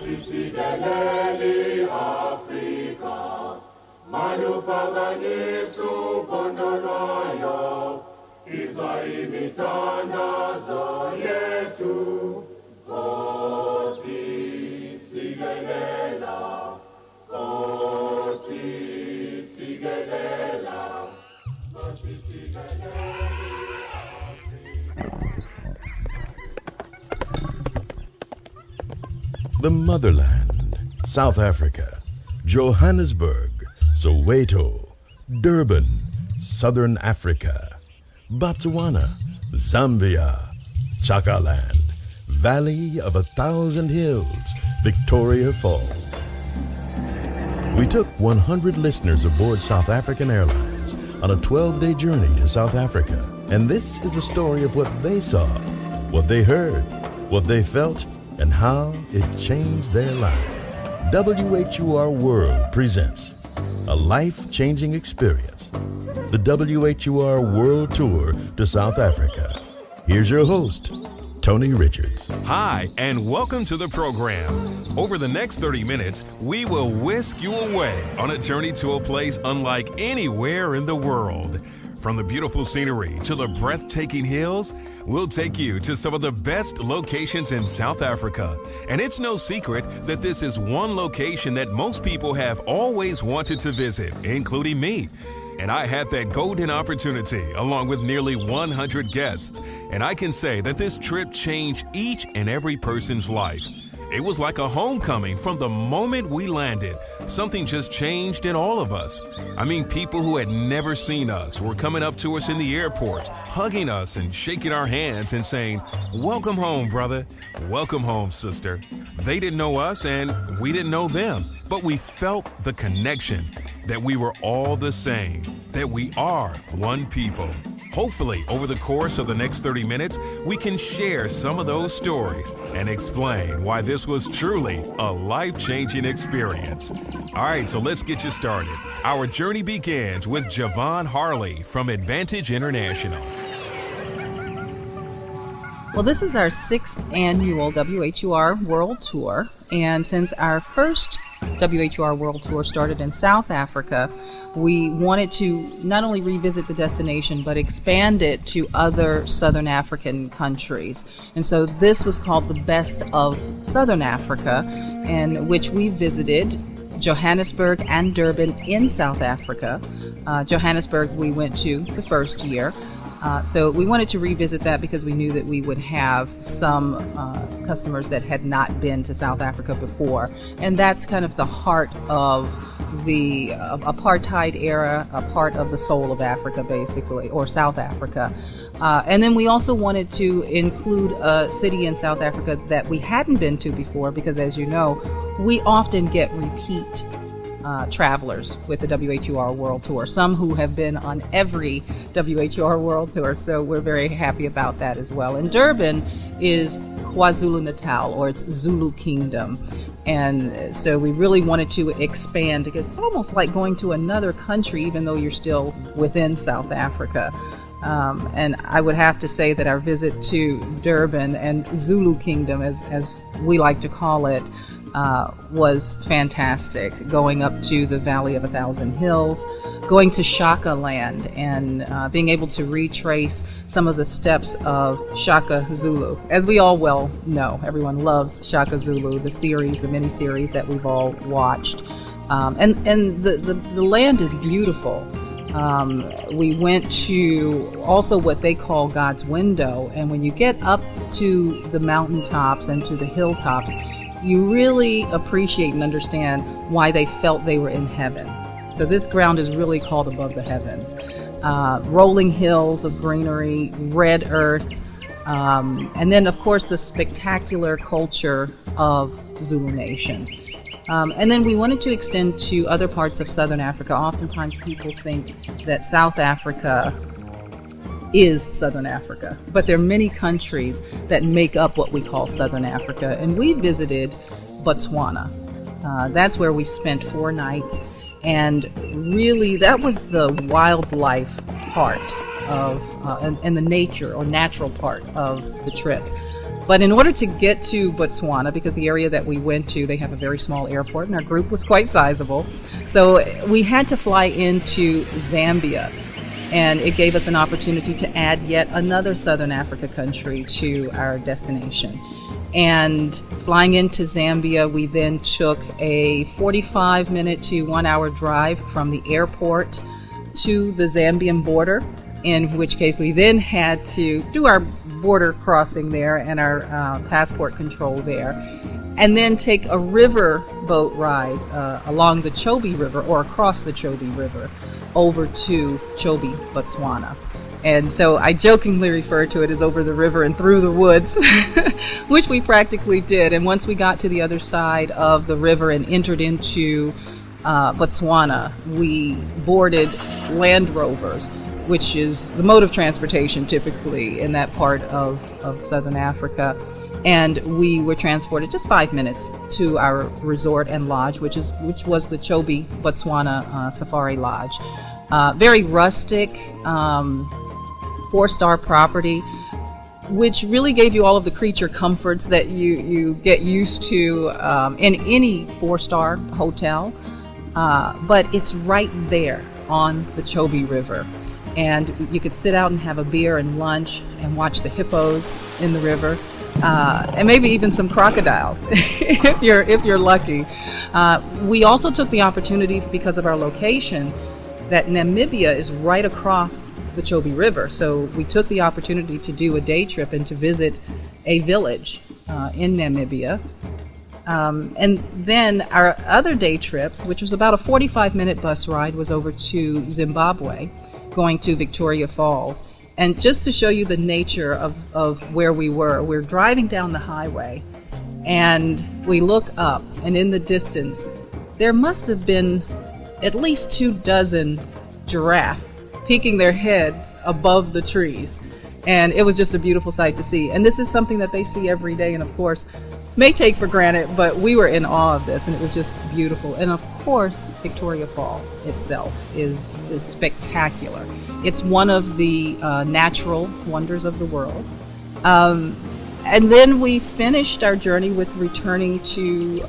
Sigeleli Afrika, malupaganisu kondoloyo, izaimithandazo yetu, Kosi sigelela, Kosi sigelela, Kosi sigeleli The motherland, South Africa, Johannesburg, Soweto, Durban, Southern Africa, Botswana, Zambia, Chakaland, Valley of 1,000 Hills, Victoria Falls. We took 100 listeners aboard South African Airlines on a 12-day journey to South Africa. And this is a story of what they saw, what they heard, what they felt, and how it changed their lives. Whur-World presents a life-changing experience, the Whur-World Tour to South Africa. Here's your host, Tony Richards. Hi, and welcome to the program. Over the next 30 minutes, we will whisk you away on a journey to a place unlike anywhere in the world. From the beautiful scenery to the breathtaking hills, we'll take you to some of the best locations in South Africa. And it's no secret that this is one location that most people have always wanted to visit, including me. And I had that golden opportunity along with nearly 100 guests. And I can say that this trip changed each and every person's life. It was like a homecoming from the moment we landed. Something just changed in all of us. I mean, people who had never seen us were coming up to us in the airport, hugging us and shaking our hands and saying, "Welcome home, brother. Welcome home, sister." They didn't know us and we didn't know them, but we felt the connection, that we were all the same, that we are one people. Hopefully, over the course of the next 30 minutes, we can share some of those stories and explain why this was truly a life-changing experience. All right, so let's get you started. Our journey begins with Javon Harley from Advantage International. Well, this is our 6th annual Whur-World Tour, and since our first Whur-World Tour started in South Africa, we wanted to not only revisit the destination, but expand it to other Southern African countries. And so this was called the Best of Southern Africa, in which we visited Johannesburg and Durban in South Africa. Johannesburg we went to the first year. So we wanted to revisit that because we knew that we would have some customers that had not been to South Africa before. And that's kind of the heart of the apartheid era, a part of the soul of Africa, basically, or South Africa. And then we also wanted to include a city in South Africa that we hadn't been to before because, as you know, we often get repeat travelers with the Whur-World Tour, some who have been on every Whur-World Tour, so we're very happy about that as well. And Durban is KwaZulu-Natal, or it's Zulu Kingdom. And so we really wanted to expand because it's almost like going to another country, even though you're still within South Africa. And I would have to say that our visit to Durban and Zulu Kingdom, as we like to call it, was fantastic. Going up to the Valley of 1,000 Hills, going to Shaka Land, and being able to retrace some of the steps of Shaka Zulu. As we all well know, everyone loves Shaka Zulu, the series, the mini-series that we've all watched. And the land is beautiful. We went to also what they call God's Window, and when you get up to the mountaintops and to the hilltops, you really appreciate and understand why they felt they were in heaven. So this ground is really called above the heavens. Rolling hills of greenery, red earth, and then of course the spectacular culture of Zulu Nation. And then we wanted to extend to other parts of Southern Africa. Oftentimes people think that South Africa is Southern Africa, but there are many countries that make up what we call Southern Africa, and we visited Botswana. That's where we spent 4 nights, and really that was the wildlife part of and the nature or natural part of the trip. But in order to get to Botswana, because the area that we went to, they have a very small airport, and our group was quite sizable, so we had to fly into Zambia. And it gave us an opportunity to add yet another Southern Africa country to our destination. And flying into Zambia, we then took a 45-minute to 1 hour drive from the airport to the Zambian border, in which case we then had to do our border crossing there and our passport control there, and then take a river boat ride along the Chobe River, or across the Chobe River, over to Chobe, Botswana. And so I jokingly refer to it as over the river and through the woods, which we practically did. And once we got to the other side of the river and entered into Botswana, we boarded Land Rovers, which is the mode of transportation typically in that part of Southern Africa. And we were transported just 5 minutes to our resort and lodge, which was the Chobe, Botswana Safari Lodge. Very rustic, 4-star property, which really gave you all of the creature comforts that you get used to in any 4-star hotel. But it's right there on the Chobe River. And you could sit out and have a beer and lunch and watch the hippos in the river, and maybe even some crocodiles if you're lucky. We also took the opportunity, because of our location, that Namibia is right across the Chobe River. So we took the opportunity to do a day trip and to visit a village in Namibia. And then our other day trip, which was about a 45-minute bus ride, was over to Zimbabwe, going to Victoria Falls. And just to show you the nature of where we're driving down the highway, and we look up, and in the distance, there must have been at least 24 giraffes peeking their heads above the trees. And it was just a beautiful sight to see. And this is something that they see every day, and of course, may take for granted, but we were in awe of this, and it was just beautiful. And of course, Victoria Falls itself is spectacular. It's one of the natural wonders of the world. And then we finished our journey with returning to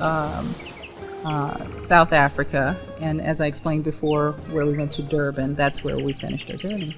South Africa, and as I explained before, where we went to Durban, that's where we finished our journey.